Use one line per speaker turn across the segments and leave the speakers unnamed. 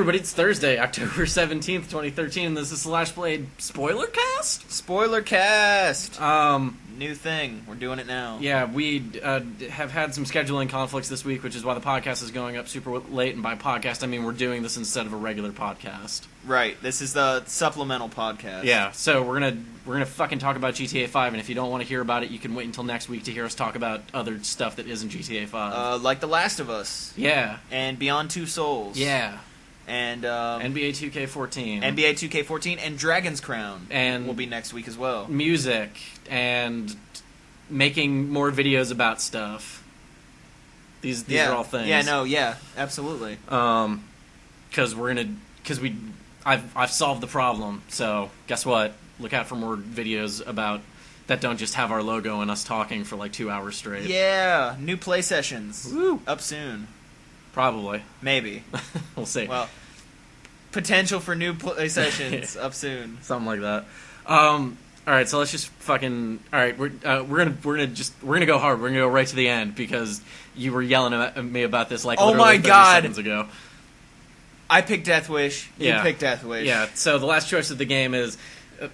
everybody, it's Thursday, October 17th, 2013, and this is Slashplayed Spoilercast?
Spoilercast! New thing. We're doing it now.
Yeah, we have had some scheduling conflicts this week, which is why the podcast is going up super late, and by podcast, I mean we're doing this instead of a regular podcast.
Right, this is the supplemental podcast.
Yeah, so we're gonna fucking talk about GTA 5, and if you don't want to hear about it, you can wait until next week to hear us talk about other stuff that isn't GTA 5.
Like The Last of Us.
Yeah.
And Beyond Two Souls.
Yeah.
And
NBA 2K14.
NBA 2K14 and Dragon's Crown.
And
will be next week as well.
Music and making more videos about stuff. These are all things.
Yeah, absolutely.
Because I've solved the problem. So guess what? Look out for more videos about that don't just have our logo and us talking for like 2 hours straight.
Yeah, new play sessions.
Woo.
Up soon.
Probably.
Maybe.
We'll see.
Well, potential for new play sessions up soon.
Something like that. All right, so let's just fucking. All right, we're gonna go hard. We're gonna go right to the end because you were yelling at me about this like literally 30 seconds ago.
I picked Death Wish. You picked Death Wish.
Yeah. So the last choice of the game is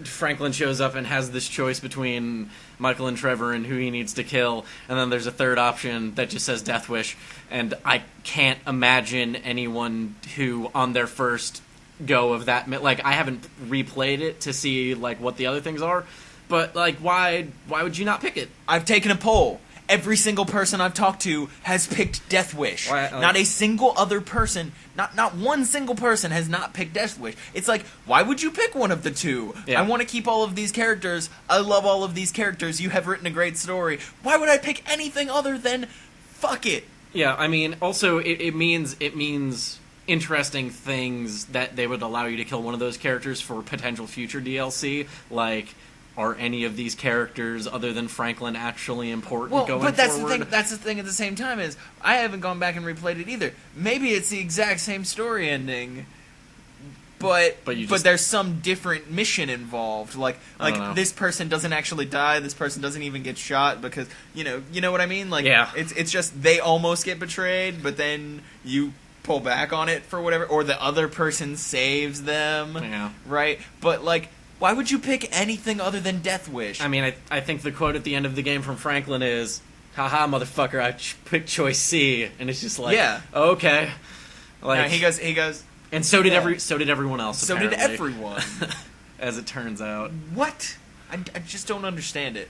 Franklin shows up and has this choice between Michael and Trevor and who he needs to kill, and then there's a third option that just says Death Wish, and I can't imagine anyone who on their first go of that, like, I haven't replayed it to see like what the other things are, but like why would you not pick it?
I've taken a poll. Every single person I've talked to has picked Death Wish. Not a single other person, not one single person has not picked Death Wish. It's like, why would you pick one of the two? Yeah. I want to keep all of these characters. I love all of these characters. You have written a great story. Why would I pick anything other than fuck it?
Yeah, I mean, also it means interesting things that they would allow you to kill one of those characters for potential future DLC, like, are any of these characters other than Franklin actually important going forward?
But that's the thing at the same time is, I haven't gone back and replayed it either. Maybe it's the exact same story ending, but there's some different mission involved. Like this person doesn't actually die, this person doesn't even get shot because, you know what I mean? Like,
yeah.
It's just they almost get betrayed, but then you pull back on it for whatever, or the other person saves them.
Yeah.
Right? But like, why would you pick anything other than Death Wish?
I mean, I think the quote at the end of the game from Franklin is, "Haha, motherfucker, I picked choice C," and it's just like, yeah, okay. Like,
no, he goes,
and so did everyone else.
So
apparently.
did everyone,
as it turns out.
What? I just don't understand it.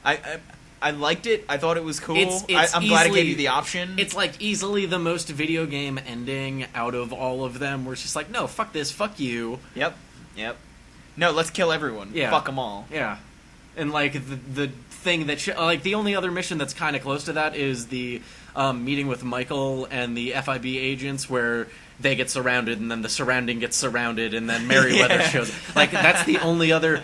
I liked it. I thought it was cool. I'm glad it gave you the option.
It's like easily the most video game ending out of all of them. Where it's just like, no, fuck this, fuck you.
Yep. No, let's kill everyone.
Yeah.
Fuck them all.
Yeah. And, like, the thing that... like, the only other mission that's kind of close to that is the meeting with Michael and the FIB agents where they get surrounded and then the surrounding gets surrounded and then Merryweather shows up. Like, that's the only other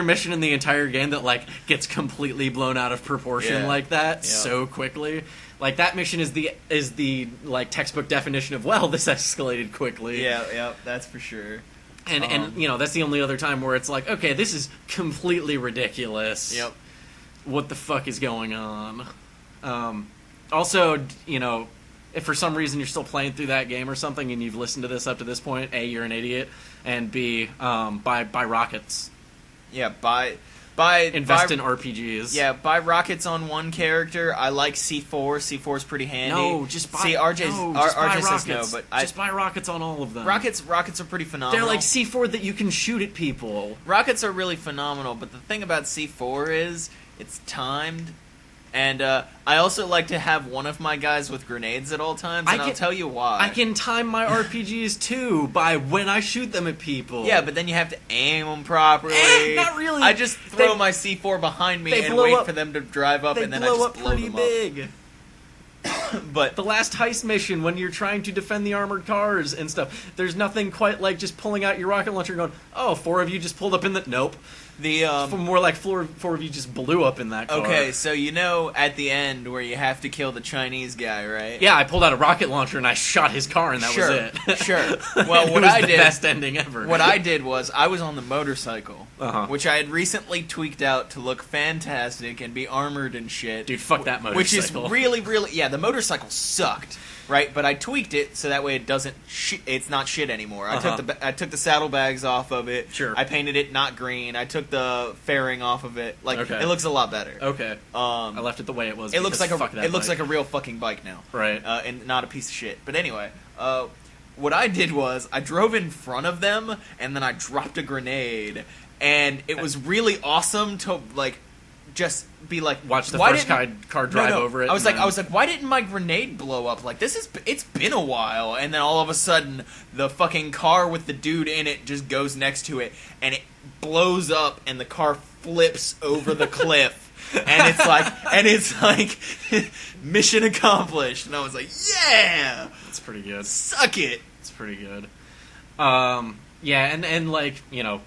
mission in the entire game that, like, gets completely blown out of proportion like that so quickly. Like, that mission is the like, textbook definition of, well, this escalated quickly.
Yeah, that's for sure.
And that's the only other time where it's like, okay, this is completely ridiculous.
Yep.
What the fuck is going on? Also, if for some reason you're still playing through that game or something and you've listened to this up to this point, A, you're an idiot, and B, buy rockets.
Yeah,
invest in RPGs.
Yeah, buy rockets on one character. I like C4. C4's pretty handy.
No, just buy...
See, RJ says no, but
just buy rockets on all of them.
Rockets are pretty phenomenal.
They're like C4 that you can shoot at people.
Rockets are really phenomenal, but the thing about C4 is it's timed. And I also like to have one of my guys with grenades at all times, and I'll tell you why.
I can time my RPGs, too, by when I shoot them at people.
Yeah, but then you have to aim them properly.
Not really.
I just throw my C4 behind me and wait for them to drive up, and then I just blow them up.
They blow up pretty big.
But
the last heist mission, when you're trying to defend the armored cars and stuff, there's nothing quite like just pulling out your rocket launcher and going, oh, 4 of you just pulled up in the... Nope. More like four of you just blew up in that car.
Okay, so at the end where you have to kill the Chinese guy, right?
Yeah, I pulled out a rocket launcher and I shot his car and that was it.
Sure. Well, what I did...
best ending ever.
What I did was, I was on the motorcycle, which I had recently tweaked out to look fantastic and be armored and shit.
Dude, fuck that motorcycle.
Which is really, really... Yeah, the motorcycle motorcycle sucked, right? But I tweaked it so that way it doesn't. It's not shit anymore. I took the saddlebags off of it.
Sure.
I painted it not green. I took the fairing off of it. It looks a lot better.
Okay. I left it the way it was.
It looks like
looks
like a real fucking bike now.
Right.
And not a piece of shit. But anyway, what I did was I drove in front of them and then I dropped a grenade, and it was really awesome to just be like,
watch the first car drive over it.
I was like, why didn't my grenade blow up? Like, it's been a while, and then all of a sudden, the fucking car with the dude in it just goes next to it, and it blows up, and the car flips over the cliff, and it's like, mission accomplished. And I was like, yeah,
that's pretty good.
Suck it.
It's pretty good. Yeah, and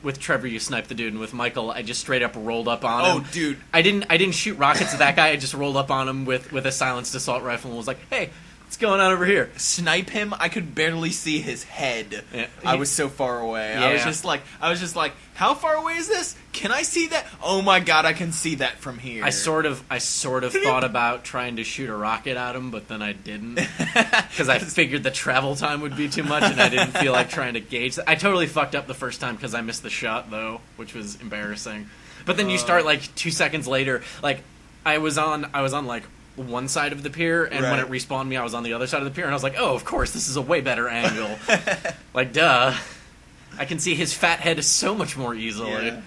with Trevor you sniped the dude, and with Michael I just straight up rolled up on him.
Oh, dude.
I didn't shoot rockets at that guy. I just rolled up on him with a silenced assault rifle and was like, "Hey, what's going on over here?"
Snipe him. I could barely see his head.
Yeah.
I was so far away.
Yeah.
I was just like, how far away is this? Can I see that? Oh my god, I can see that from here.
I sort of thought about trying to shoot a rocket at him, but then I didn't because I figured the travel time would be too much, and I didn't feel like trying to gauge. I totally fucked up the first time because I missed the shot though, which was embarrassing. But then you start 2 seconds later. I was on one side of the pier, and when it respawned me, I was on the other side of the pier, and I was like, oh, of course, this is a way better angle. Duh. I can see his fat head so much more easily.
Yeah.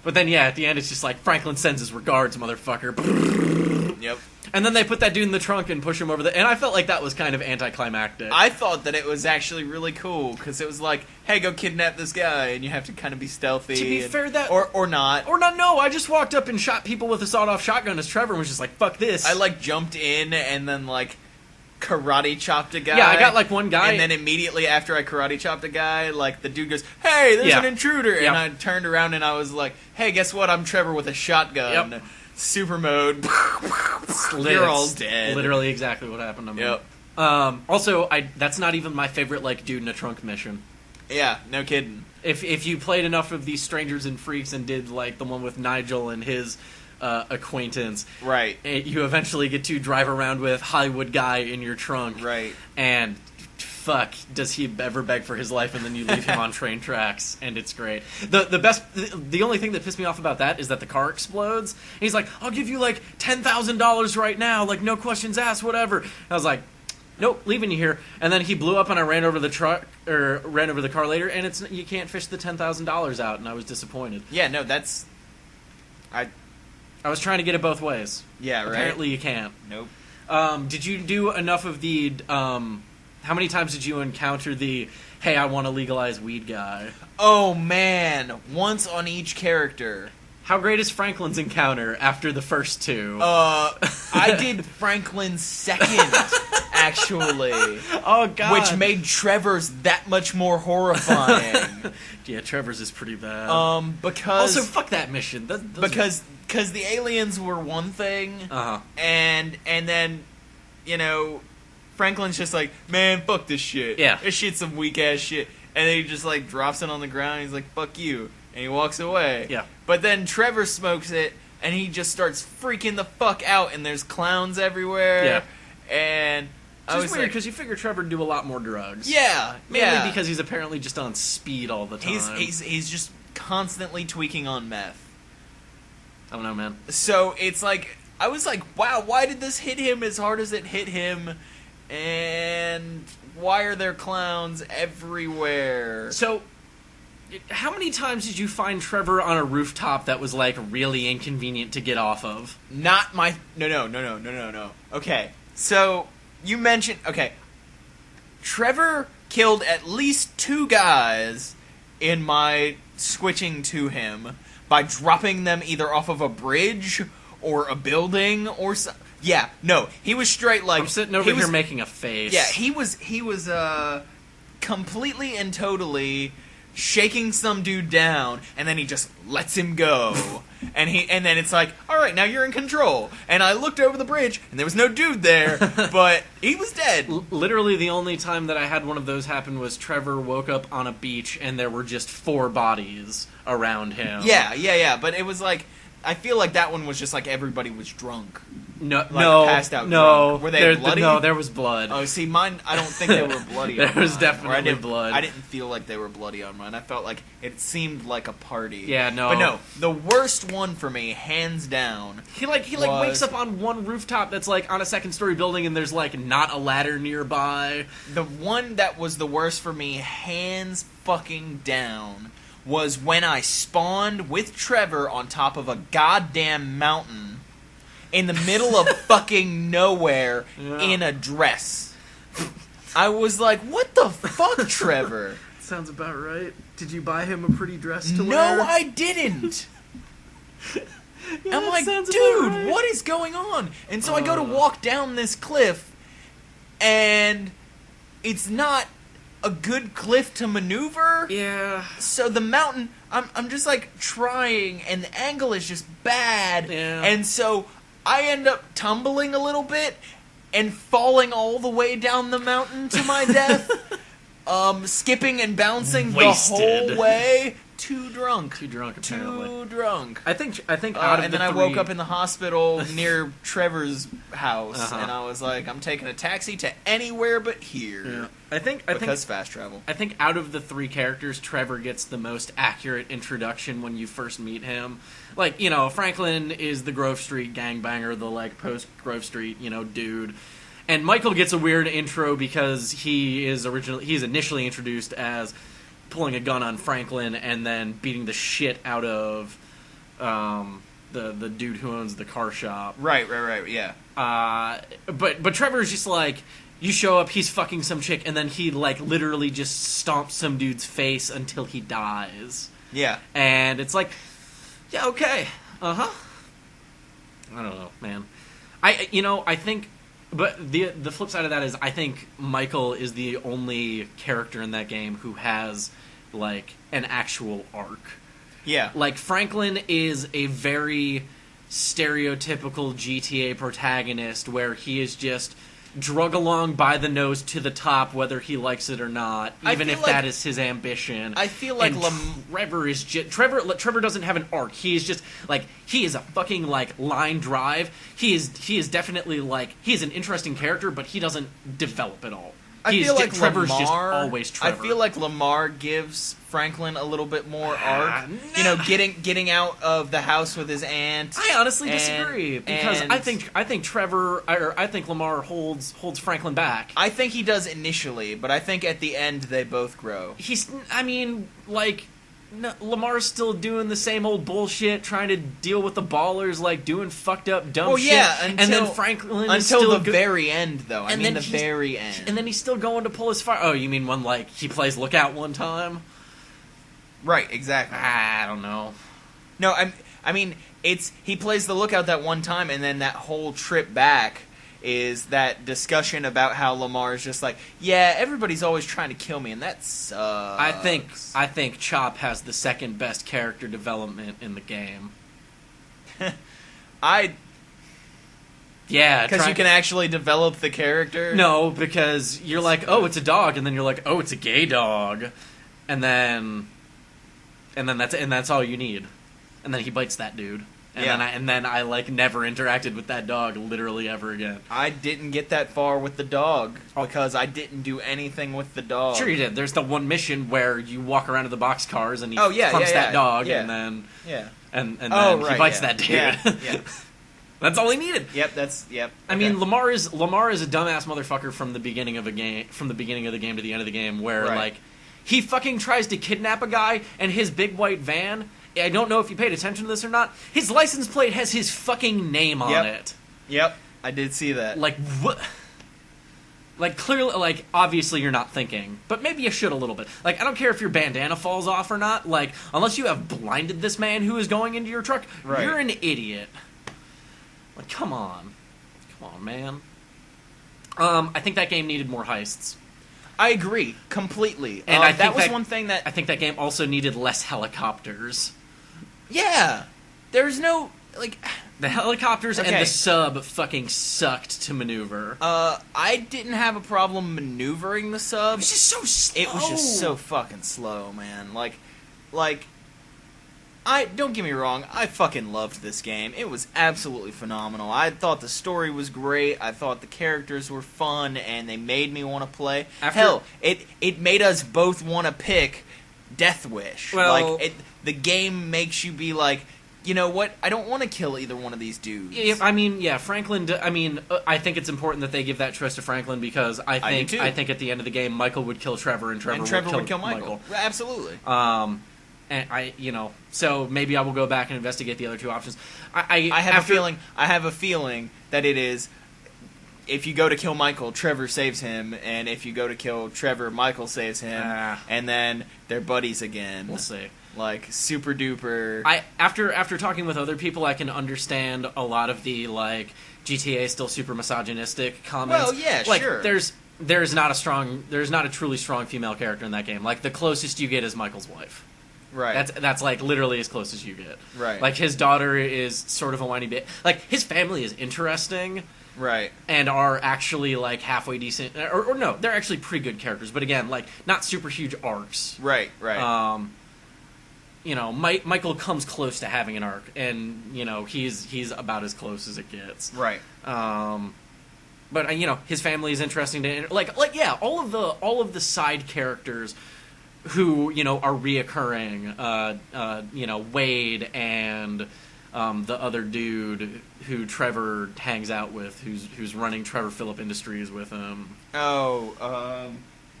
But then, at the end, it's just like, Franklin sends his regards, motherfucker.
Yep.
And then they put that dude in the trunk and push him over and I felt like that was kind of anticlimactic.
I thought that it was actually really cool, because it was like, hey, go kidnap this guy, and you have to kind of be stealthy.
To be fair, that...
Or not.
Or not, no, I just walked up and shot people with a sawed-off shotgun as Trevor and was just like, fuck this.
I, jumped in and then, karate chopped a guy.
Yeah, I got one guy,
and then immediately after I karate chopped a guy, the dude goes, "Hey, there's an intruder," and I turned around and I was like, "Hey, guess what? I'm Trevor with a shotgun."
Yep.
Super mode. You're all dead.
Literally exactly what happened to me.
Yep.
Also, that's not even my favorite dude in a trunk mission.
Yeah, no kidding.
If you played enough of these Strangers and Freaks and did the one with Nigel and his acquaintance,
right?
You eventually get to drive around with Hollywood guy in your trunk,
right?
And fuck, does he ever beg for his life? And then you leave him on train tracks, and it's great. The only thing that pissed me off about that is that the car explodes. And he's like, "I'll give you $10,000 right now, no questions asked, whatever." And I was like, "Nope, leaving you here." And then he blew up, and I ran over the truck or ran over the car later, and you can't fish the $10,000 out, and I was disappointed.
Yeah, no, that's
I was trying to get it both ways.
Yeah, right.
Apparently you can't.
Nope.
Did you do enough of the... how many times did you encounter the, hey, I want to legalize weed guy?
Oh, man. Once on each character.
How great is Franklin's encounter after the first two?
I did Franklin's second, actually.
Oh, God.
Which made Trevor's that much more horrifying.
Yeah, Trevor's is pretty bad.
Because...
Also, fuck that mission.
Because the aliens were one thing, and then, Franklin's just like, man, fuck this shit.
Yeah.
This shit's some weak-ass shit. And then he just, drops it on the ground, and he's like, fuck you. And he walks away.
Yeah.
But then Trevor smokes it, and he just starts freaking the fuck out, and there's clowns everywhere.
Yeah.
And...
Which is weird, because you figure Trevor would do a lot more drugs.
Yeah.
Mainly because he's apparently just on speed all the time.
He's just constantly tweaking on meth.
I don't know, man.
So it's I was like, wow, why did this hit him as hard as it hit him? And why are there clowns everywhere?
So, how many times did you find Trevor on a rooftop that was really inconvenient to get off of?
Not my... No. Okay, so you mentioned... Okay, Trevor killed at least 2 guys in my switching to him by dropping them either off of a bridge or a building or something. Yeah, no, he was straight
I'm sitting over here making a face.
Yeah, he was completely and totally shaking some dude down, and then he just lets him go. and then it's like, all right, now you're in control. And I looked over the bridge, and there was no dude there, but he was dead.
Literally the only time that I had one of those happen was Trevor woke up on a beach, and there were just 4 bodies around him.
Yeah, but it was I feel like that one was just everybody was drunk. passed out drunk. Were they bloody?
No, there was blood.
Oh, see, mine, I don't think they were bloody
There
on
was
mine.
definitely blood.
I didn't feel like they were bloody on mine. I felt like it seemed like a party.
Yeah, no.
But no, the worst one for me, hands down.
He wakes up on one rooftop that's like on a second-story building, and there's like not a ladder nearby.
The one that was the worst for me, hands fucking down, was when I spawned with Trevor on top of a goddamn mountain in the middle of fucking nowhere in a dress. I was like, what the fuck, Trevor?
Sounds about right. Did you buy him a pretty dress to wear?
No, I didn't. I'm like, dude, right. What is going on? And so I go to walk down this cliff, and it's not a good cliff to maneuver.
Yeah.
So the mountain, I'm just like trying, and the angle is just bad.
Yeah.
And so I end up tumbling a little bit and falling all the way down the mountain to my death. Skipping and bouncing
Wasted.
the whole way. Too drunk,
apparently.
Too drunk.
I think out of
and
the
then I
three...
woke up in the hospital near Trevor's house, and I was like, I'm taking a taxi to anywhere but here.
Yeah. I think
fast travel.
I think out of the three characters, Trevor gets the most accurate introduction when you first meet him. Like, you know, Franklin is the Grove Street gangbanger, the like post Grove Street, you know, dude. And Michael gets a weird intro because he's initially introduced as pulling a gun on Franklin and then beating the shit out of the dude who owns the car shop.
Right, yeah.
But Trevor's just like, you show up, he's fucking some chick, and then he like literally just stomps some dude's face until he dies.
Yeah.
And it's like, yeah, okay. I don't know, man. I think, but the flip side of that is I think Michael is the only character in that game who has like an actual arc.
Yeah.
Like Franklin is a very stereotypical GTA protagonist where he is just drug along by the nose to the top whether he likes it or not, even if that is his ambition.
I feel like
Trevor is just Trevor doesn't have an arc. He is just like, he is a fucking like line drive. He is definitely like, he's an interesting character, but he doesn't develop at all.
I feel like
Trevor's just always Trevor.
I feel like Lamar gives Franklin a little bit more arc. You know, getting out of the house with his aunt.
I honestly disagree because I think Lamar holds Franklin back.
I think he does initially, but I think at the end they both grow.
Lamar's still doing the same old bullshit, trying to deal with the ballers, like doing fucked up dumb shit.
And
then Franklin is
until
still
the very end, though. I mean, the very end.
And then he's still going to pull his fire. Oh, you mean when like he plays lookout one time?
Right, exactly.
I don't know.
No, I mean he plays the lookout that one time, and then that whole trip back is that discussion about how Lamar's just like, yeah, everybody's always trying to kill me, and that sucks.
I think Chop has the second best character development in the game. Yeah,
because you can actually develop the character.
No, because you're like, oh, it's a dog, and then you're like, oh, it's a gay dog, and then that's all you need, and then he bites that dude. And then I like never interacted with that dog literally ever again.
I didn't get that far with the dog because I didn't do anything with the dog.
Sure you did. There's the one mission where you walk around to the boxcars and he humps that dog and then he bites that dude.
Yeah.
That's all he needed.
Yep.
Okay. I mean, Lamar is a dumbass motherfucker from the beginning of the game to the end of the game, where like he fucking tries to kidnap a guy and his big white van. I don't know if you paid attention to this or not. His license plate has his fucking name on it.
Yep, I did see that.
Like, what? Like, clearly, like, obviously you're not thinking. But maybe you should a little bit. Like, I don't care if your bandana falls off or not. Like, unless you have blinded this man who is going into your truck, you're an idiot. Like, come on. Come on, man. I think that game needed more heists.
I agree completely.
And I
think that was one thing that...
I think that game also needed less helicopters.
Yeah. There's no... like
the helicopters and the sub fucking sucked to maneuver.
I didn't have a problem maneuvering the sub.
It was just so slow.
It was just so fucking slow, man. Like Don't get me wrong, I fucking loved this game. It was absolutely phenomenal. I thought the story was great. I thought the characters were fun, and they made me want to play. Hell, it made us both want to pick Death Wish.
Well,
the game makes you be like, you know what? I don't want to kill either one of these dudes.
Franklin. I think it's important that they give that choice to Franklin because I think at the end of the game, Michael would kill Trevor, and Trevor would kill Michael.
Absolutely.
And so maybe I will go back and investigate the other two options. I
have a feeling that it is. If you go to kill Michael, Trevor saves him, and if you go to kill Trevor, Michael saves him, and then they're buddies again.
We'll see.
Like super duper.
After talking with other people, I can understand a lot of the like GTA still super misogynistic comments.
Well, yeah,
like,
sure.
There's not a truly strong female character in that game. Like the closest you get is Michael's wife.
Right.
That's like literally as close as you get.
Right.
Like his daughter is sort of a whiny bit. Like his family is interesting.
Right.
And are actually like halfway decent, or no, they're actually pretty good characters. But again, like not super huge arcs.
Right.
Michael comes close to having an arc, and he's about as close as it gets.
Right.
But his family is interesting to all of the side characters who are reoccurring. Wade and the other dude who Trevor hangs out with, who's running Trevor Phillip Industries with him.
Oh,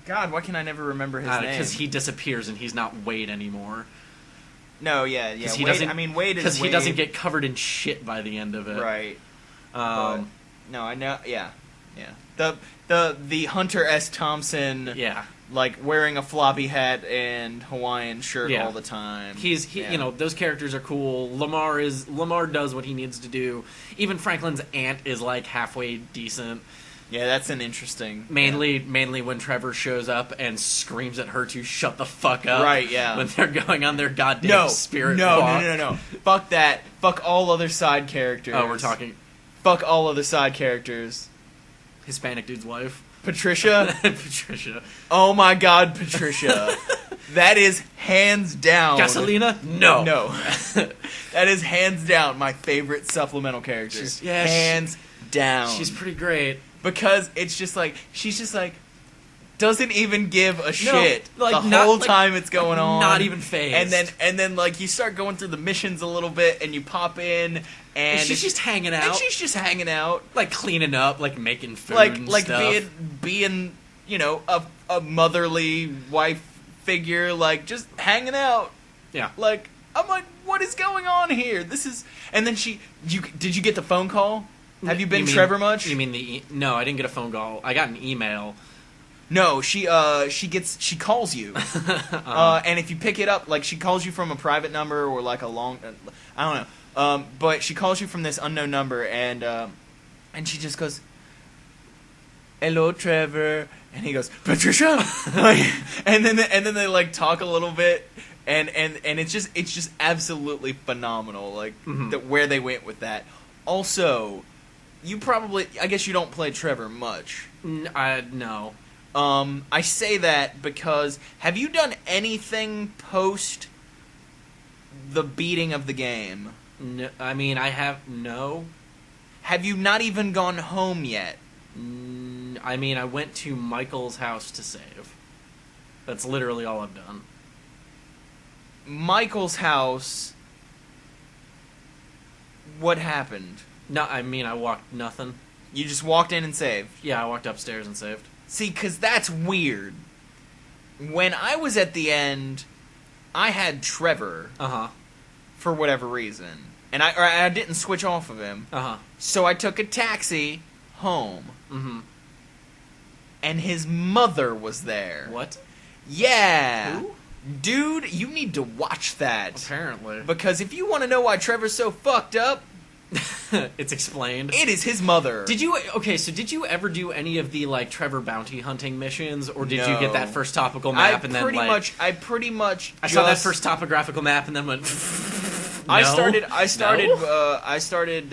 God, why can I never remember his name?
Because he disappears and he's not Wade anymore.
No, yeah. Wade is Wade.
Because he doesn't get covered in shit by the end of it.
Right. No, I know. Yeah. The Hunter S. Thompson.
Yeah.
Like wearing a floppy hat and Hawaiian shirt all the time.
Those characters are cool. Lamar does what he needs to do. Even Franklin's aunt is like halfway decent.
Yeah, that's an interesting.
Mainly when Trevor shows up and screams at her to shut the fuck up.
Right, yeah.
When they're going on their goddamn spirit walk.
No. Fuck that. Fuck all other side characters.
Oh, we're talking.
Fuck all other side characters.
Hispanic dude's wife.
Patricia?
Patricia.
Oh my God, Patricia. That is hands down.
Gasolina? No.
That is hands down my favorite supplemental character. Hands down.
She's pretty great.
Because it's just like, she's just like, doesn't even give a shit
like,
the whole time it's going on.
Not even phased.
And then like you start going through the missions a little bit and you pop in and
she's just hanging out.
And she's just hanging out.
Like cleaning up, like making food and
like
stuff.
being a motherly wife figure, like just hanging out.
Yeah.
Like I'm like, what is going on here? This is and then did you get the phone call? Have you been Trevor much?
You mean no, I didn't get a phone call. I got an email.
No, she calls you, and if you pick it up, like she calls you from a private number or like a long, I don't know, but she calls you from this unknown number, and she just goes, "Hello, Trevor," and he goes, "Patricia," and then they like talk a little bit, and it's just absolutely phenomenal, like where they went with that. Also, I guess you don't play Trevor much.
No.
I say that because have you done anything post the beating of the game?
No, I mean, I have no.
Have you not even gone home yet?
I mean, I went to Michael's house to save. That's literally all I've done.
Michael's house. What happened?
No, I mean, I walked nothing.
You just walked in and saved?
Yeah, I walked upstairs and saved.
See, because that's weird. When I was at the end, I had Trevor. For whatever reason. And I didn't switch off of him. So I took a taxi home. And his mother was there.
What?
Yeah.
Who?
Dude, you need to watch that.
Apparently.
Because if you want to know why Trevor's so fucked up,
it's explained.
It is his mother.
Did you ever do any of the like Trevor bounty hunting missions, or did you get that first topical map I
saw
that first topographical map and then went. No?
I started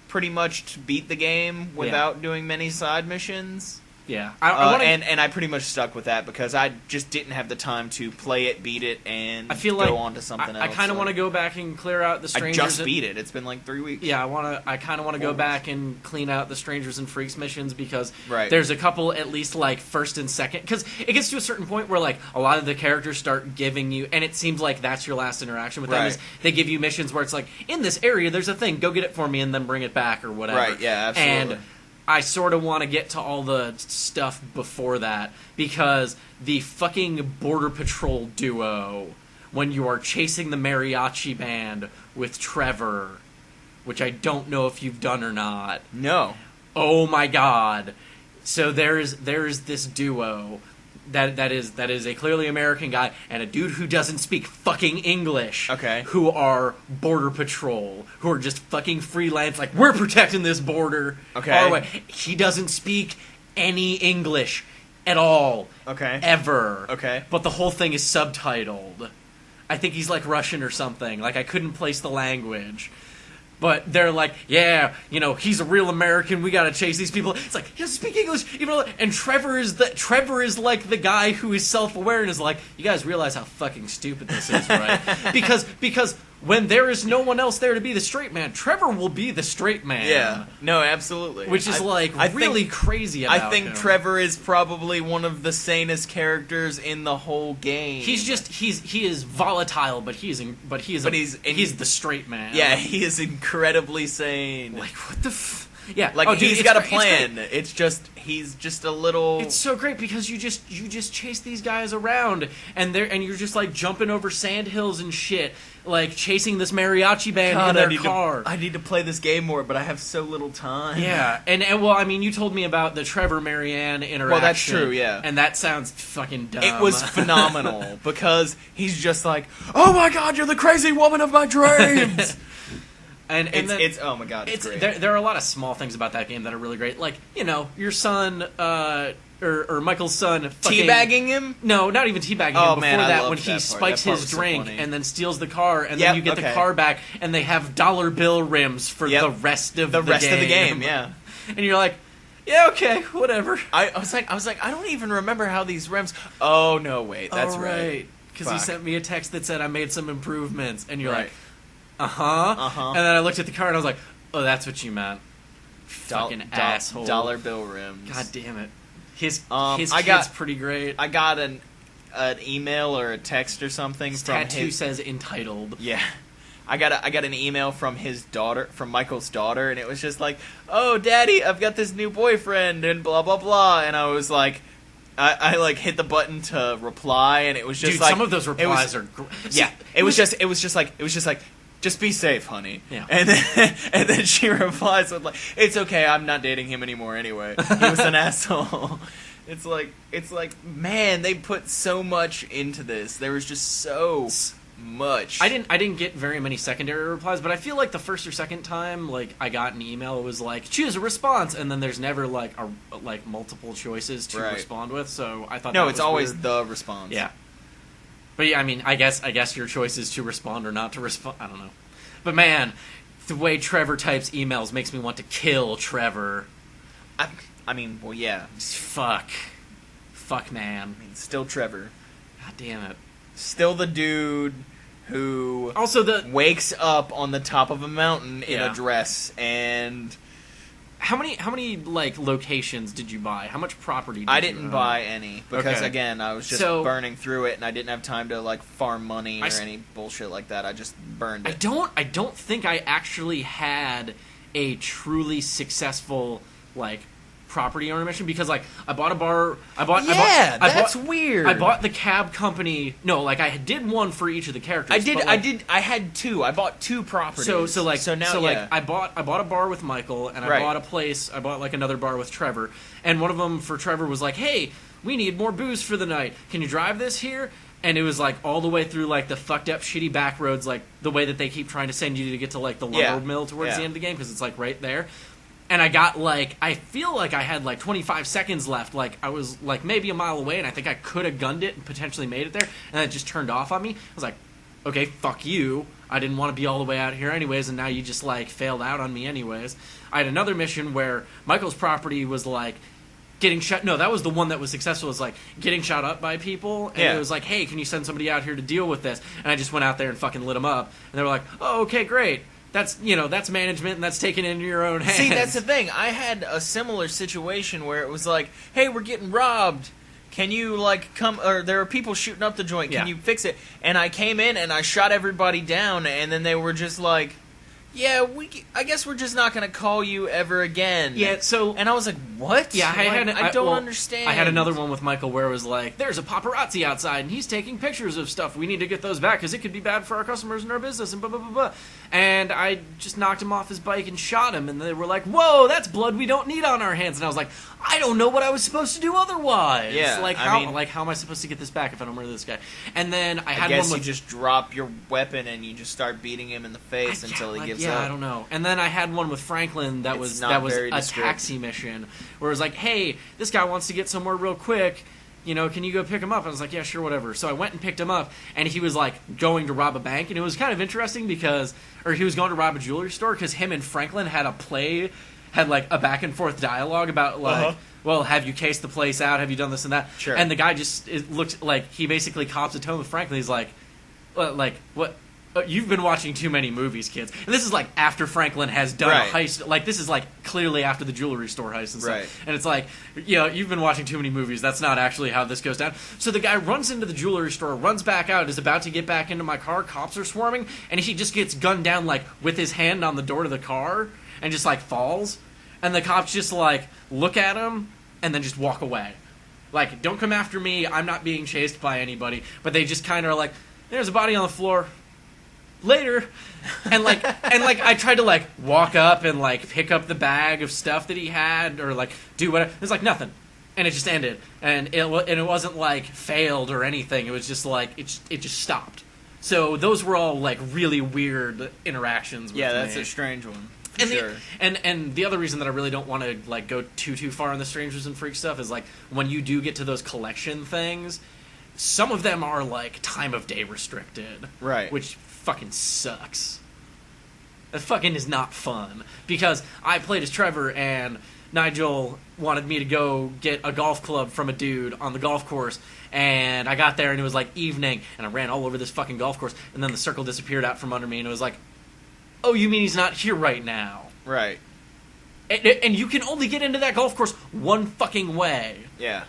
pretty much to beat the game without doing many side missions.
Yeah,
and I pretty much stuck with that because I just didn't have the time to play it, beat it, and
I feel
go on to something else.
I kind of want to go back and clear out the Strangers.
I just beat it. It's been like 3 weeks.
Yeah, I kind of want to go back and clean out the Strangers and Freaks missions because
right.
there's a couple at least like first and second, because it gets to a certain point where like a lot of the characters start giving you, and it seems like that's your last interaction with them is they give you missions where it's like, in this area there's a thing, go get it for me and then bring it back or whatever.
Right, yeah, absolutely.
And I sort of want to get to all the stuff before that, because the fucking Border Patrol duo, when you are chasing the mariachi band with Trevor, which I don't know if you've done or not.
No.
Oh my god. So there's this duo that is a clearly American guy and a dude who doesn't speak fucking English.
Okay.
Who are Border Patrol, who are just fucking freelance, like, we're protecting this border.
Okay.
Far away. He doesn't speak any English at all.
Okay.
Ever.
Okay.
But the whole thing is subtitled. I think he's like Russian or something. Like, I couldn't place the language. But they're like, yeah, you know, he's a real American. We gotta chase these people. It's like, he doesn't speak English, even though. And Trevor is like the guy who is self-aware and is like, you guys realize how fucking stupid this is, right? because when there is no one else there to be the straight man, Trevor will be the straight man.
Yeah, no, absolutely.
Which is really crazy about him.
I think Trevor is probably one of the sanest characters in the whole game.
He is volatile, but he's the straight man.
Yeah, he is incredibly sane.
Like, what the yeah,
like,
dude,
he's got a plan. It's just he's just a little.
It's so great because you just chase these guys around and you're just like jumping over sand hills and shit, like chasing this mariachi band in their car.
I need to play this game more, but I have so little time.
Yeah, and well, I mean, you told me about the Trevor Marianne interaction.
Well, that's true. Yeah,
and that sounds fucking dumb.
It was phenomenal because he's just like, oh my god, you're the crazy woman of my dreams. And it's oh my god, it's great.
There are a lot of small things about that game that are really great. Like, you know, your son, or Michael's son, fucking
teabagging him.
No, not even teabagging him. Before that, when he spikes his drink
so
and then steals the car, and then you get the car back, and they have dollar bill rims for the rest of the game.
Yeah,
and you're like, yeah, okay, whatever.
I was like, I don't even remember how these rims. Oh no, wait, that's right.
Because he sent me a text that said I made some improvements, and you're like. And then I looked at the car and I was like, oh, that's what you meant. Fucking asshole.
Dollar bill rims.
God damn it. His kid's pretty great.
I got an email or a text or something
his
from
tattoo says entitled.
Yeah. I got an email from his daughter, from Michael's daughter, and it was just like, oh, Daddy, I've got this new boyfriend, and blah, blah, blah. And I was like, I like hit the button to reply, and it was just like,
some of those replies are
yeah. It was just like just be safe, honey.
Yeah.
And then she replies with like, it's okay, I'm not dating him anymore anyway. He was an asshole. It's like, man, they put so much into this. There was just so much.
I didn't get very many secondary replies, but I feel like the first or second time like I got an email, it was like, choose a response, and then there's never like multiple choices to respond with. So I thought
it's always weird. The response.
Yeah. But yeah, I mean, I guess your choice is to respond or not to respond. I don't know. But man, the way Trevor types emails makes me want to kill Trevor.
I mean, well, yeah.
Fuck, man.
I mean, still Trevor.
God damn it.
Still the dude who
also
wakes up on the top of a mountain in a dress and.
How many like locations did you buy? How much property did you
I didn't buy any because again I was just burning through it and I didn't have time to like farm money or any bullshit like that. I just burned it.
I don't think I actually had a truly successful like property owner mission because like I bought a bar.
That's weird.
I bought the cab company. No, like I did one for each of the characters.
I had two. I bought two properties.
I bought a bar with Michael and I bought a place. I bought like another bar with Trevor, and one of them for Trevor was like, hey, we need more booze for the night. Can you drive this here? And it was like all the way through like the fucked up shitty back roads, like the way that they keep trying to send you to get to like the lumber mill towards the end of the game because it's like right there. And I got, like, I feel like I had, like, 25 seconds left. Like, I was, like, maybe a mile away, and I think I could have gunned it and potentially made it there. And then it just turned off on me. I was like, okay, fuck you. I didn't want to be all the way out here anyways, and now you just, like, failed out on me anyways. I had another mission where Michael's property was, like, getting shot. No, that was the one that was successful. Was like getting shot up by people, and it was like, hey, can you send somebody out here to deal with this? And I just went out there and fucking lit them up, and they were like, oh, okay, great. That's that's management, and that's taken into your own hands.
See, that's the thing. I had a similar situation where it was like, hey, we're getting robbed. Can you, like, come... Or there are people shooting up the joint. Can you fix it? And I came in and I shot everybody down, and then they were just like, yeah, I guess we're just not going to call you ever again.
Yeah, so...
And I was like, what?
Yeah,
I don't understand.
I had another one with Michael where it was like, there's a paparazzi outside, and he's taking pictures of stuff. We need to get those back, because it could be bad for our customers and our business, and blah, blah, blah, blah. And I just knocked him off his bike and shot him, and they were like, whoa, that's blood we don't need on our hands. And I was like, I don't know what I was supposed to do otherwise.
Yeah,
how am I supposed to get this back if I don't murder this guy? And then I had
guess
one with...
you just drop your weapon and you just start beating him in the face until he gives up.
Yeah, I don't know. And then I had one with Franklin that was a taxi mission where it was like, hey, this guy wants to get somewhere real quick. Can you go pick him up? I was like, yeah, sure, whatever. So I went and picked him up, and he was, like, going to rob a bank. And it was kind of interesting or he was going to rob a jewelry store because him and Franklin had like, a back-and-forth dialogue about, like, well, have you cased the place out? Have you done this and that?
Sure.
And the guy looked like he basically cops a tone with Franklin. He's like, what? You've been watching too many movies, kids. And this is, like, after Franklin has done a heist. Like, this is, like, clearly after the jewelry store heist and stuff.
Right.
And it's like, you've been watching too many movies. That's not actually how this goes down. So the guy runs into the jewelry store, runs back out, is about to get back into my car. Cops are swarming. And he just gets gunned down, like, with his hand on the door to the car and just, like, falls. And the cops just, like, look at him and then just walk away. Like, don't come after me. I'm not being chased by anybody. But they just kind of are like, there's a body on the floor. Later. And I tried to like walk up and like pick up the bag of stuff that he had or like do whatever. It was like nothing, and it just ended, and it wasn't like failed or anything. It was just like it just stopped. So those were all like really weird interactions with me.
That's a strange one.
And
sure.
And the other reason that I really don't want to like go too far on the strangers and freak stuff is like when you do get to those collection things, some of them are like time of day restricted,
right?
Which fucking sucks. That fucking is not fun because I played as Trevor and Nigel wanted me to go get a golf club from a dude on the golf course, and I got there and it was like evening and I ran all over this fucking golf course and then the circle disappeared out from under me and it was like, oh, you mean he's not here right now?
Right.
And you can only get into that golf course one fucking way.
Yeah.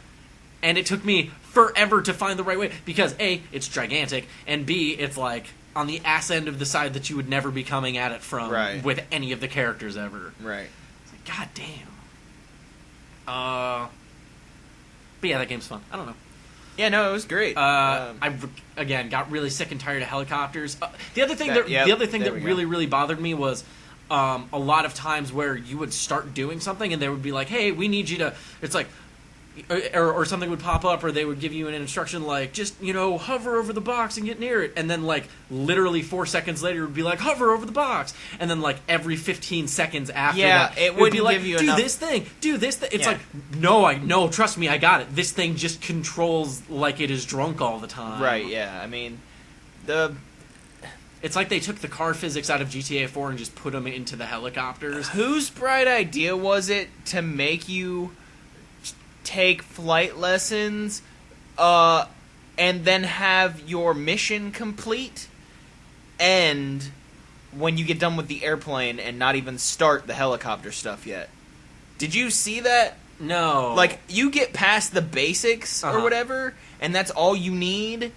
And it took me forever to find the right way because A, it's gigantic, and B, it's like on the ass end of the side that you would never be coming at it from with any of the characters ever.
Right.
It's like, god damn. But yeah, that game's fun. I don't know.
Yeah, no, it was great.
I again got really sick and tired of helicopters. The other thing that really bothered me was a lot of times where you would start doing something and they would be like, "Hey, we need you to." It's like. Or something would pop up, or they would give you an instruction like, just, hover over the box and get near it. And then, like, literally 4 seconds later, it would be like, hover over the box. And then, like, every 15 seconds after that,
it would be like,
do this thing. It's like, no, trust me, I got it. This thing just controls like it is drunk all the time.
Right, yeah. I mean,
it's like they took the car physics out of GTA 4 and just put them into the helicopters.
Whose bright idea was it to make you take flight lessons and then have your mission complete end when you get done with the airplane and not even start the helicopter stuff yet? Did you see that?
No.
Like, you get past the basics or whatever, and that's all you need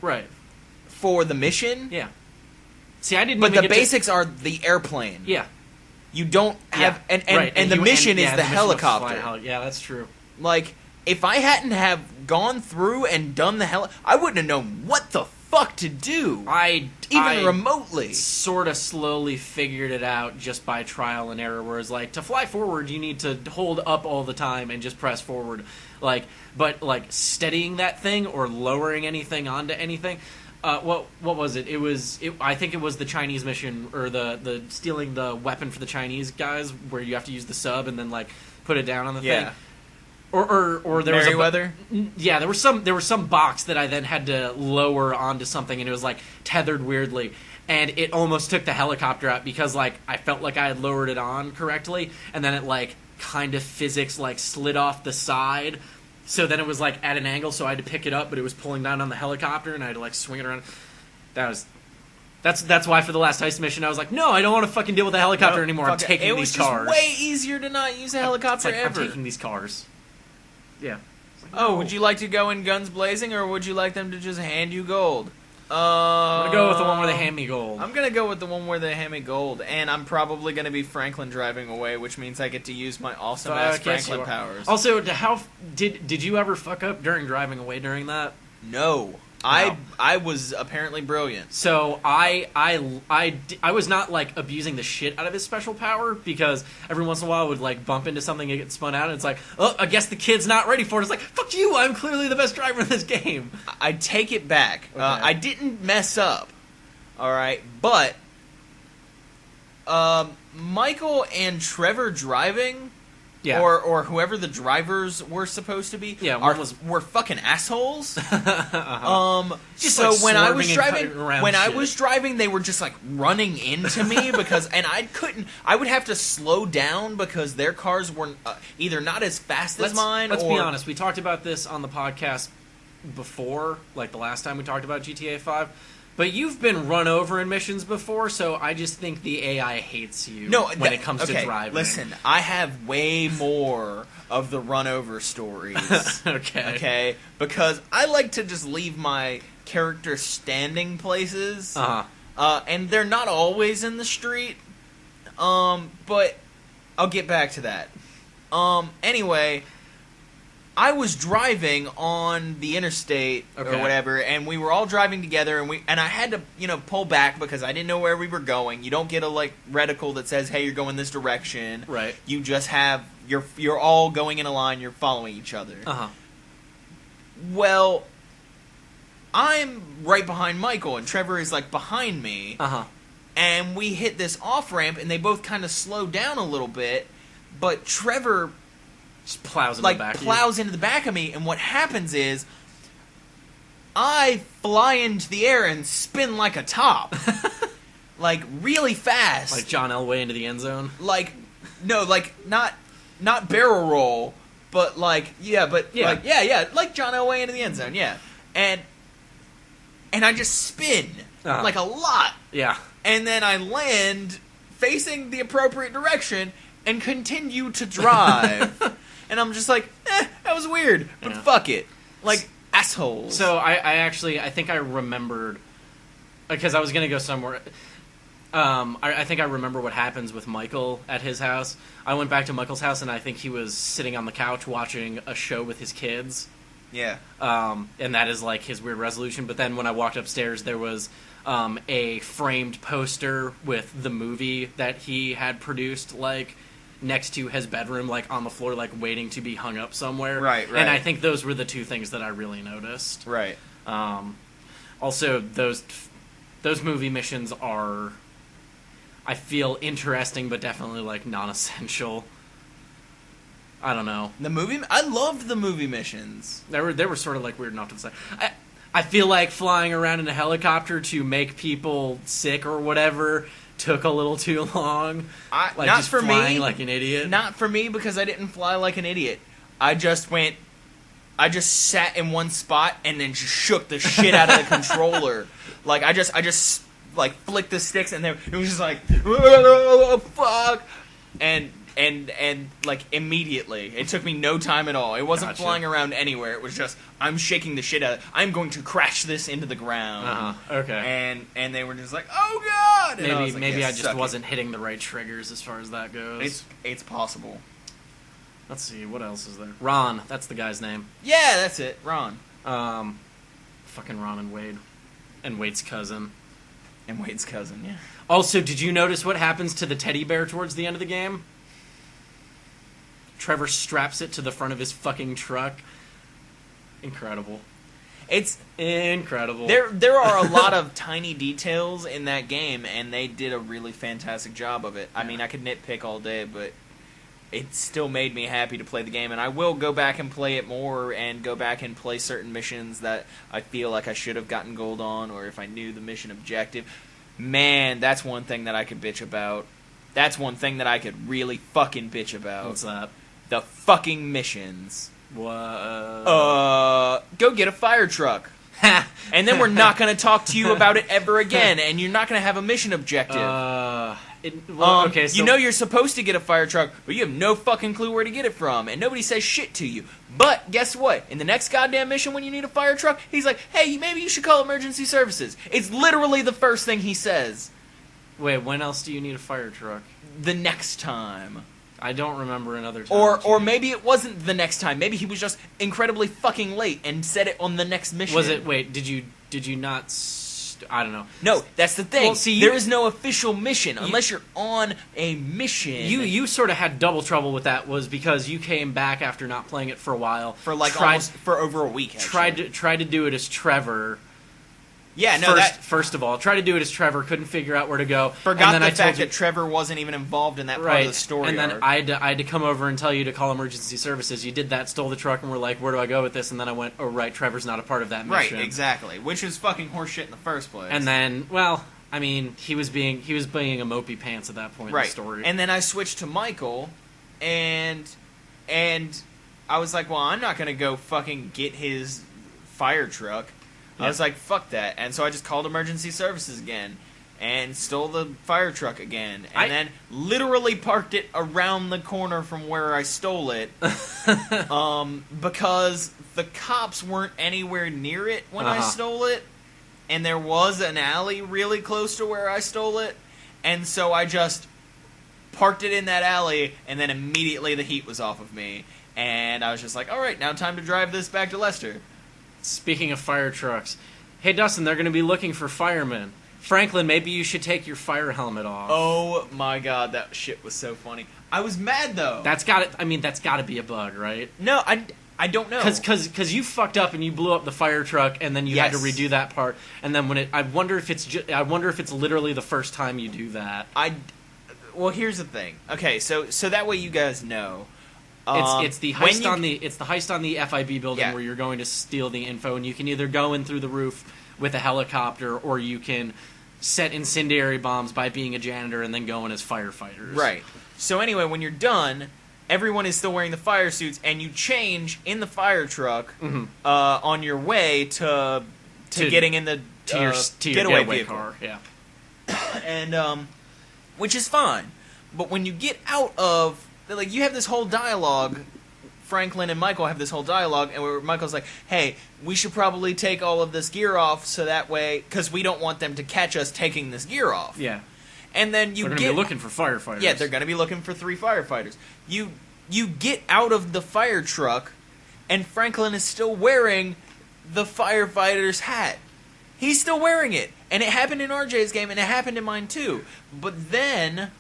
for the mission?
Yeah. See, I didn't
But
even
the basics are the airplane.
Yeah.
You don't have... And the mission is the helicopter.
Yeah, that's true.
Like... If I hadn't have gone through and done I wouldn't have known what the fuck to do. I remotely.
Sort of slowly figured it out just by trial and error. Whereas, like, to fly forward, you need to hold up all the time and just press forward. Like, but like steadying that thing or lowering anything onto anything. What was it? I think it was the Chinese mission or the stealing the weapon for the Chinese guys, where you have to use the sub and then like put it down on the thing. Or there
Merryweather?
there was some box that I then had to lower onto something, and it was like tethered weirdly, and it almost took the helicopter out because like I felt like I had lowered it on correctly, and then it like kind of physics like slid off the side. So then it was like at an angle, so I had to pick it up, but it was pulling down on the helicopter, and I had to like swing it around. That's why for the last heist mission I was like, no, I don't want to fucking deal with a helicopter anymore. I'm taking these cars.
It was just way easier to not use a helicopter ever.
I'm taking these cars. Yeah.
Would you like to go in guns blazing, or would you like them to just hand you gold?
I'm gonna go with the one where they hand me gold.
I'm gonna go with the one where they hand me gold, and I'm probably gonna be Franklin driving away, which means I get to use my awesome ass Franklin powers.
Also, how did you ever fuck up during driving away during that?
No. I was apparently brilliant.
So I was not like abusing the shit out of his special power, because every once in a while I would like bump into something and get spun out, and it's like, oh, I guess the kid's not ready for it. It's like, fuck you, I'm clearly the best driver in this game.
I take it back. Okay. I didn't mess up. All right, but Michael and Trevor driving. Yeah. Or whoever the drivers were supposed to be, were fucking assholes. So like when I was driving, they were just like running into me and I would have to slow down because their cars were either not as fast as mine.
Let's be honest. We talked about this on the podcast before, like the last time we talked about GTA 5. But you've been run over in missions before, so I just think the AI hates you when it comes to driving.
Listen, I have way more of the run over stories. Okay? Because I like to just leave my character standing places. And they're not always in the street. But I'll get back to that. Anyway, I was driving on the interstate or whatever, and we were all driving together, and I had to, pull back because I didn't know where we were going. You don't get a reticle that says, "Hey, you're going this direction."
Right.
You just have you're all going in a line. You're following each other. Well, I'm right behind Michael, and Trevor is behind me. And we hit this off ramp, and they both kind of slowed down a little bit, but Trevor
just plows
into the back of me, and what happens is I fly into the air and spin like a top. Really fast.
Like John Elway into the end zone?
Not barrel roll, but like John Elway into the end zone, yeah. And I just spin, a lot.
Yeah.
And then I land facing the appropriate direction and continue to drive. And I'm just like, that was weird, but fuck it. Assholes.
So I think I remembered, because I was going to go somewhere. I think I remember what happens with Michael at his house. I went back to Michael's house, and I think he was sitting on the couch watching a show with his kids.
Yeah.
And that is his weird resolution. But then when I walked upstairs, there was a framed poster with the movie that he had produced, next to his bedroom, on the floor, waiting to be hung up somewhere.
Right.
And I think those were the two things that I really noticed.
Right.
Also, those movie missions are, I feel, interesting, but definitely, non-essential. I don't know.
I loved the movie missions.
They were sort of, weird enough to say. I feel like flying around in a helicopter to make people sick or whatever took a little too long.
Not for me.
Flying like an idiot.
Not for me, because I didn't fly like an idiot. I just sat in one spot and then just shook the shit out of the controller. I just flicked the sticks, and it was just oh, fuck, and immediately. It took me no time at all. It wasn't flying around anywhere. It was just, I'm shaking the shit out of it. I'm going to crash this into the ground.
Okay.
And they were just oh god! And
maybe I just wasn't hitting the right triggers as far as that goes.
It's possible.
Let's see, what else is there? Ron, that's the guy's name.
Yeah, that's it. Ron.
Fucking Ron and Wade. And Wade's cousin.
Yeah.
Also, did you notice what happens to the teddy bear towards the end of the game? Trevor straps it to the front of his fucking truck. Incredible.
It's
incredible.
There are a lot of tiny details in that game, and they did a really fantastic job of it. I mean, I could nitpick all day, but it still made me happy to play the game, and I will go back and play it more and go back and play certain missions that I feel like I should have gotten gold on, or if I knew the mission objective. Man, that's one thing that I could bitch about. That's one thing that I could really fucking bitch about.
What's that?
The fucking missions.
What?
Go get a fire truck. And then we're not going to talk to you about it ever again, and you're not going to have a mission objective.
Okay, so
you know you're supposed to get a fire truck, but you have no fucking clue where to get it from, and nobody says shit to you. But guess what? In the next goddamn mission when you need a fire truck, he's like, hey, maybe you should call emergency services. It's literally the first thing he says.
Wait, when else do you need a fire truck?
The next time.
I don't remember another time.
Or maybe it wasn't the next time. Maybe he was just incredibly fucking late and said it on the next mission.
Was it? Wait, did you not? I don't know.
No, that's the thing.
Well, see,
there is no official mission unless you're on a mission.
You sort of had double trouble with that, was because you came back after not playing it for a while.
For for over a week. Actually.
Tried to do it as Trevor.
Yeah, no.
First of all, tried to do it as Trevor, couldn't figure out where to go.
Forgot the fact that Trevor wasn't even involved in that part of the story.
And then I had to come over and tell you to call emergency services. You did that, stole the truck, and were like, "Where do I go with this?" And then I went, "Oh, right, Trevor's not a part of that mission."
Right, exactly. Which is fucking horseshit in the first place.
And then, well, I mean, he was being a mopey pants at that point in the story.
And then I switched to Michael, and I was like, well, I'm not gonna go fucking get his fire truck. I was like, fuck that. And so I just called emergency services again and stole the fire truck again. And then literally parked it around the corner from where I stole it because the cops weren't anywhere near it when I stole it. And there was an alley really close to where I stole it. And so I just parked it in that alley, and then immediately the heat was off of me. And I was just like, all right, now time to drive this back to Leicester.
Speaking of fire trucks, hey Dustin, they're going to be looking for firemen. Franklin, maybe you should take your fire helmet off.
Oh my god, that shit was so funny. I was mad though.
That's got to be a bug, right?
No, I don't know.
Because you fucked up and you blew up the fire truck, and then you had to redo that part. And then I wonder if it's literally the first time you do that.
Well, here's the thing. Okay, so that way you guys know.
It's the heist on the FIB building where you're going to steal the info, and you can either go in through the roof with a helicopter, or you can set incendiary bombs by being a janitor and then go in as firefighters.
Right. So anyway, when you're done, everyone is still wearing the fire suits, and you change in the fire truck on your way to getting in the
your
getaway vehicle
car. Yeah.
And which is fine, but when you get out of you have this whole dialogue. Franklin and Michael have this whole dialogue, and where Michael's like, hey, we should probably take all of this gear off so that way, because we don't want them to catch us taking this gear off.
Yeah.
And then they're
going to be looking for firefighters.
Yeah, they're going to be looking for 3 firefighters. You get out of the fire truck, and Franklin is still wearing the firefighter's hat. He's still wearing it. And it happened in RJ's game, and it happened in mine too. But then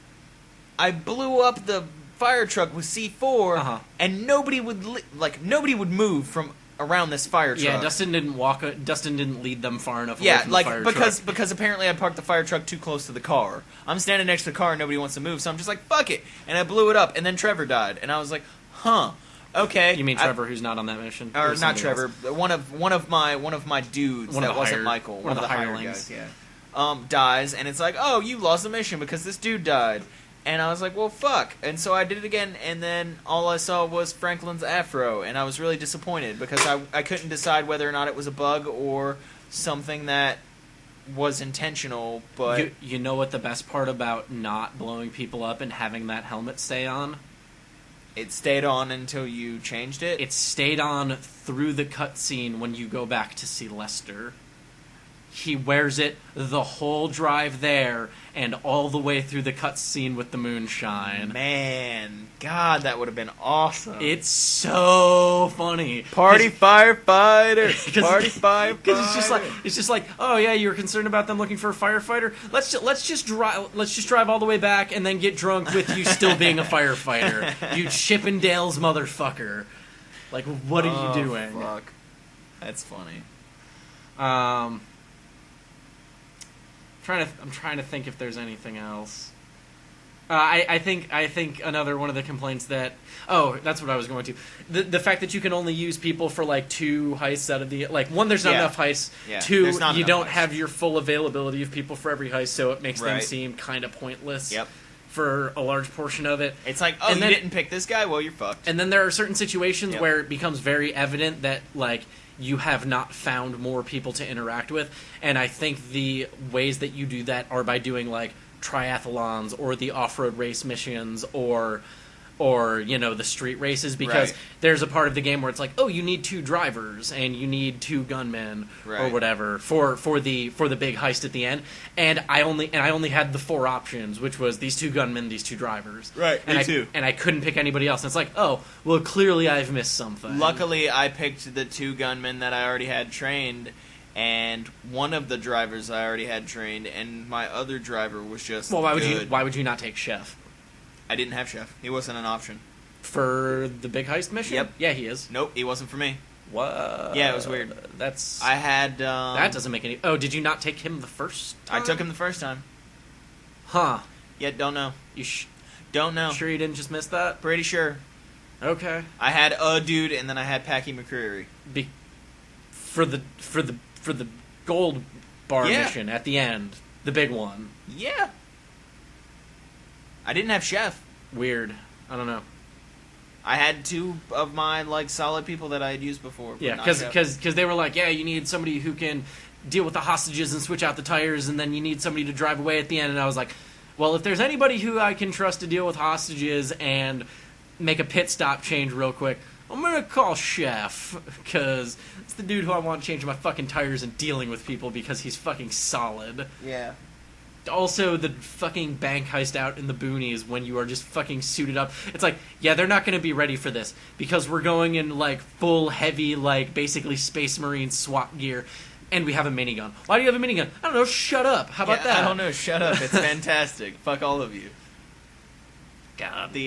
I blew up the fire truck with C4, and nobody would move from around this fire truck.
Yeah, Dustin didn't lead them far enough.
Yeah,
away from the fire truck.
because apparently I parked the fire truck too close to the car. I'm standing next to the car and nobody wants to move, so I'm just like, fuck it, and I blew it up. And then Trevor died, and I was like, huh, okay.
You mean Trevor, who's not on that mission,
or not Trevor? Else? One of my dudes wasn't Michael.
One of the hirelings.
Guys, yeah. Dies, and it's like, oh, you lost the mission because this dude died. And I was like, well, fuck. And so I did it again, and then all I saw was Franklin's afro, and I was really disappointed because I couldn't decide whether or not it was a bug or something that was intentional. But
you know what the best part about not blowing people up and having that helmet stay on?
It stayed on until you changed it?
It stayed on through the cutscene when you go back to see Lester. He wears it the whole drive there and all the way through the cutscene with the moonshine.
Man, God, that would have been awesome.
It's so funny.
Party firefighter. Party firefighter.
Because it's just like, oh yeah, you were concerned about them looking for a firefighter. Let's just drive all the way back and then get drunk with you still being a firefighter. You Chippendales motherfucker. Like, what are you doing?
Fuck. That's funny.
I'm trying to think if there's anything else. I think another one of the complaints that that's what I was going to. The fact that you can only use people for like 2 heists out of the one, there's not enough heists.
Yeah,
2, you don't have your full availability of people for every heist, so it makes them seem kind of pointless.
Yep.
for a large portion of it.
It's like, oh, and you didn't pick this guy? Well, you're fucked.
And then there are certain situations where it becomes very evident that, like, you have not found more people to interact with. And I think the ways that you do that are by doing, like, triathlons or the off-road race missions or you know, the street races, because there's a part of the game where it's like, oh, you need 2 drivers and you need 2 gunmen or whatever for the big heist at the end, and I only had the 4 options, which was these 2 gunmen, these 2 drivers,
me too,
and I couldn't pick anybody else, and it's like, oh, well, clearly I've missed something.
Luckily I picked the 2 gunmen that I already had trained, and one of the drivers I already had trained, and my other driver was just
why
good.
would you not take Chef?
I didn't have Chef. He wasn't an option.
For the big heist mission?
Yep.
Yeah, he is.
Nope, he wasn't for me.
What?
Yeah, it was weird. I had...
that doesn't make any... Oh, did you not take him the first time?
I took him the first time.
Huh.
Yeah, don't know. Don't know.
Sure you didn't just miss that?
Pretty sure.
Okay.
I had a dude, and then I had Packy McCreary.
For the gold bar mission at the end. The big one.
Yeah. I didn't have Chef.
Weird. I don't know.
I had 2 of my, like, solid people that I had used before.
Yeah, because they were like, yeah, you need somebody who can deal with the hostages and switch out the tires, and then you need somebody to drive away at the end. And I was like, well, if there's anybody who I can trust to deal with hostages and make a pit stop change real quick, I'm going to call Chef, because it's the dude who I want changing my fucking tires and dealing with people because he's fucking solid.
Yeah.
Also, the fucking bank heist out in the boonies when you are just fucking suited up. It's like, yeah, they're not going to be ready for this because we're going in, like, full, heavy, like, basically Space Marine SWAT gear, and we have a minigun. Why do you have a minigun? I don't know, shut up. How about that?
I don't know, shut up. It's fantastic. Fuck all of you.
God.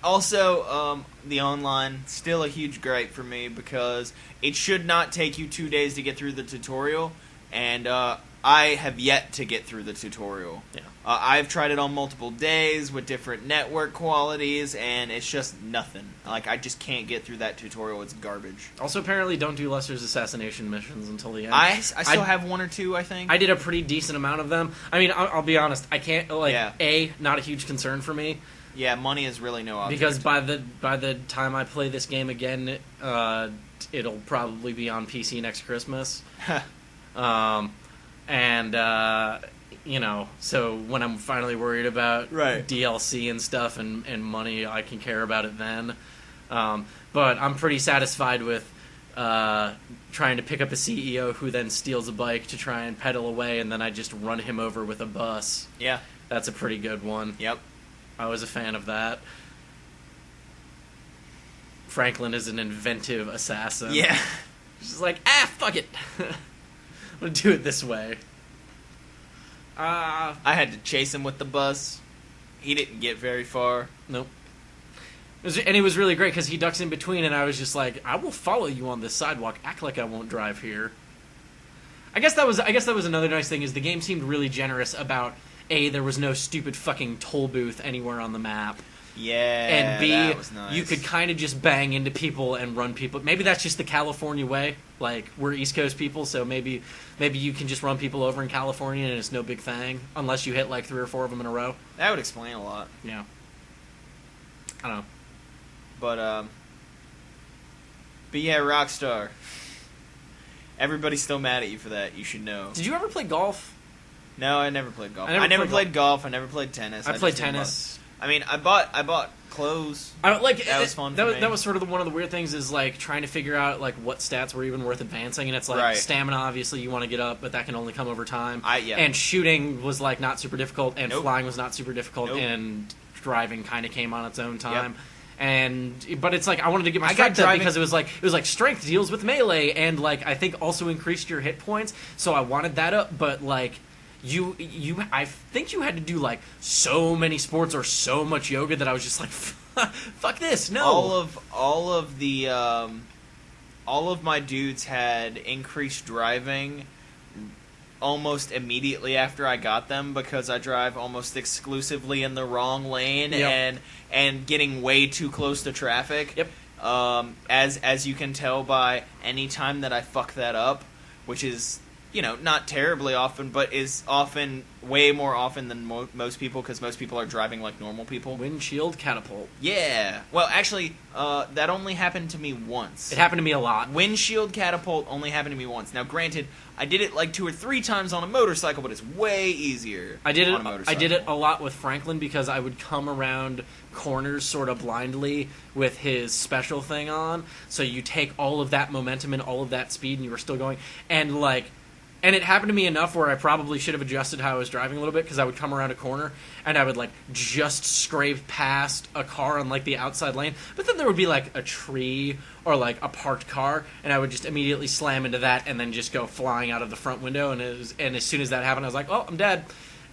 Also, the online, still a huge gripe for me because it should not take you 2 days to get through the tutorial, and, I have yet to get through the tutorial.
Yeah.
I've tried it on multiple days with different network qualities, and it's just nothing. Like, I just can't get through that tutorial. It's garbage.
Also, apparently, don't do Lester's assassination missions until the end.
I still have 1 or 2, I think.
I did a pretty decent amount of them. I mean, I'll be honest. I can't, like, not a huge concern for me.
Yeah, money is really no object.
Because by the time I play this game again, it'll probably be on PC next Christmas. And, you know, so when I'm finally worried about DLC and stuff and money, I can care about it then. But I'm pretty satisfied with trying to pick up a CEO who then steals a bike to try and pedal away, and then I just run him over with a bus.
Yeah.
That's a pretty good one.
Yep. I
was a fan of that. Franklin is an inventive assassin.
Yeah.
She's just like, fuck it. I'm going to do it this way.
I had to chase him with the bus. He didn't get very far.
Nope. And it was really great because he ducks in between, and I was just like, I will follow you on this sidewalk. Act like I won't drive here. I guess that was another nice thing, is the game seemed really generous about, A, there was no stupid fucking toll booth anywhere on the map.
Yeah,
and B,
that was nice.
You could kind of just bang into people and run people. Maybe that's just the California way. Like, we're East Coast people, so maybe you can just run people over in California and it's no big thing, unless you hit like 3 or 4 of them in a row.
That would explain a lot.
Yeah. I don't know.
But yeah, Rockstar. Everybody's still mad at you for that, you should know.
Did you ever play golf?
No, I never played golf. I never played golf. I never played tennis.
I played tennis.
I mean, I bought clothes. That was fun for me.
That was sort of one of the weird things, is like trying to figure out like what stats were even worth advancing, and it's like stamina, obviously you want to get up, but that can only come over time. And shooting was like not super difficult, and flying was not super difficult, and driving kind of came on its own time. But it's like I wanted to get my strength up because it was like strength deals with melee, and like I think also increased your hit points, so I wanted that up, but like I think you had to do like so many sports or so much yoga that I was just like, fuck this, no.
All of my dudes had increased driving almost immediately after I got them, because I drive almost exclusively in the wrong lane and getting way too close to traffic.
Yep.
As you can tell by any time that I fuck that up, which is not terribly often, but is often way more often than most people, because most people are driving like normal people.
Windshield catapult.
Yeah. Well, actually, that only happened to me once.
It happened to me a lot.
Windshield catapult only happened to me once. Now, granted, I did it like 2 or 3 times on a motorcycle, but it's way easier.
I did
on a motorcycle.
I did it a lot with Franklin because I would come around corners sort of blindly with his special thing on. So you take all of that momentum and all of that speed, and you were still going, and it happened to me enough where I probably should have adjusted how I was driving a little bit, because I would come around a corner and I would just scrape past a car on the outside lane, but then there would be a tree or a parked car, and I would just immediately slam into that and then just go flying out of the front window. And as soon as that happened, I was like, oh, I'm dead.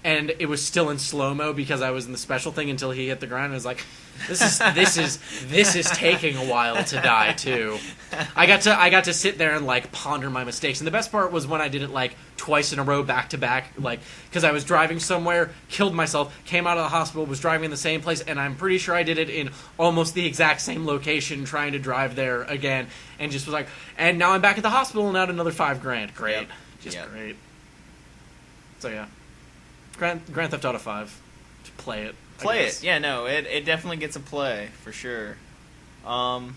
And it was still in slow-mo because I was in the special thing until he hit the ground. And I was like, this is taking a while to die too. I got to sit there and ponder my mistakes. And the best part was when I did it twice in a row, back to back, because I was driving somewhere, killed myself, came out of the hospital, was driving in the same place, and I'm pretty sure I did it in almost the exact same location, trying to drive there again, and just was like, and now I'm back at the hospital and out another $5,000. Great, great. So yeah. Grand Theft Auto 5. Just play it.
Play it. Yeah, no, it definitely gets a play for sure. Do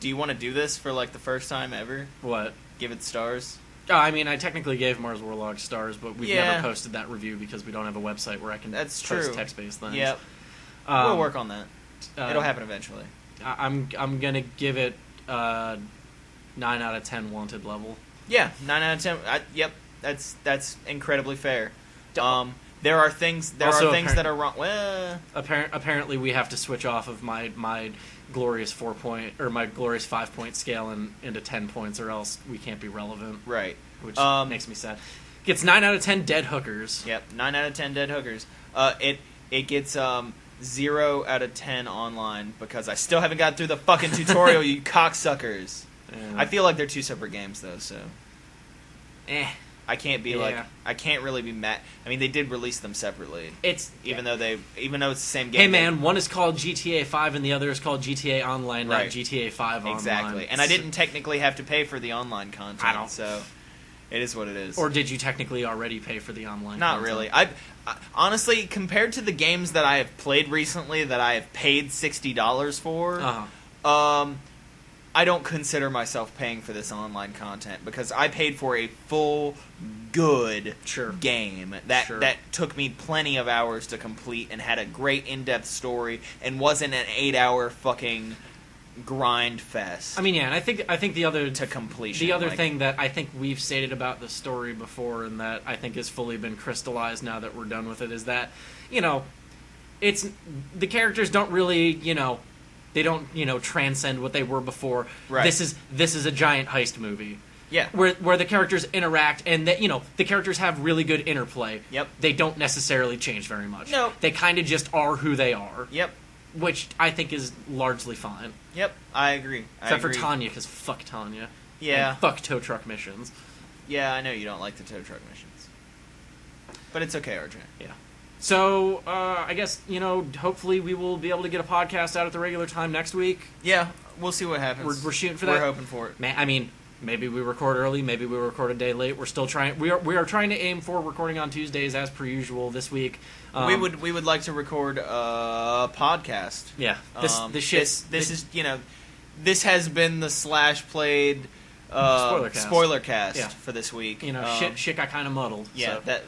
you want to do this for the first time ever?
What?
Give it stars?
I mean, I technically gave Mars Warlog stars, but we've never posted that review because we don't have a website where I can post text-based things.
Yep. We'll work on that. It'll happen eventually.
I'm gonna give it 9 out of 10 wanted level.
Yeah, 9 out of 10. Yep. That's incredibly fair. There are things that are wrong. Well,
apparently we have to switch off of my glorious 5-point scale into 10 points, or else we can't be relevant.
Right.
Which makes me sad. Gets 9 out of 10 dead hookers.
Yep, 9 out of 10 dead hookers. It gets 0 out of 10 online because I still haven't got through the fucking tutorial. You cocksuckers. Yeah. I feel like they're 2 separate games though, so. I can't be I can't really be mad. I mean, they did release them separately. Even though it's the same game.
Hey man, one is called GTA 5 and the other is called GTA Online, not GTA 5 Online.
Exactly. And I didn't technically have to pay for the online content, so it is what it is.
Or did you technically already pay for the online
Not
content?
really. I honestly, compared to the games that I have played recently that I have paid $60 for, I don't consider myself paying for this online content because I paid for a full, good game that took me plenty of hours to complete and had a great in-depth story and wasn't an 8-hour fucking grind fest.
I mean, yeah, and I think the other
to completion.
The other thing that I think we've stated about the story before, and that I think has fully been crystallized now that we're done with it, is that it's the characters don't really They don't, transcend what they were before.
Right.
This is a giant heist movie.
Yeah.
Where the characters interact and that the characters have really good interplay.
Yep.
They don't necessarily change very much.
No.
They kind of just are who they are.
Yep.
Which I think is largely fine.
Yep, I agree.
Except for Tanya, because fuck Tanya.
Yeah.
And fuck tow truck missions.
Yeah, I know you don't like the tow truck missions. But it's okay, RJ.
Yeah. So, I guess, hopefully we will be able to get a podcast out at the regular time next week.
Yeah, we'll see what happens.
We're shooting for that.
We're hoping for it.
I mean, maybe we record early, maybe we record a day late. We're still trying. We are trying to aim for recording on Tuesdays as per usual this week.
We would like to record a podcast.
Yeah.
This has been the Slashplayed Spoilercast for this week.
Shit got kind of muddled.
Yeah,
so.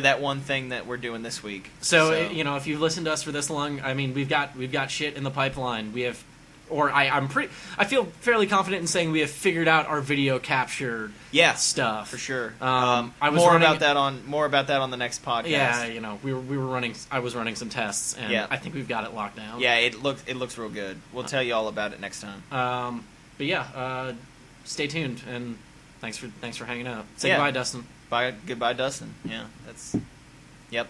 that one thing that we're doing this week.
So if you've listened to us for this long, I mean, we've got shit in the pipeline. We have, or I feel fairly confident in saying we have figured out our video capture stuff
for sure.
More
about that on the next podcast.
Yeah, we were running. I was running some tests, and I think we've got it locked down.
Yeah, it looks real good. We'll tell you all about it next time.
But yeah, stay tuned, and thanks for hanging out. Say goodbye, Dustin.
Goodbye, Dustin. Yeah, that's. Yep.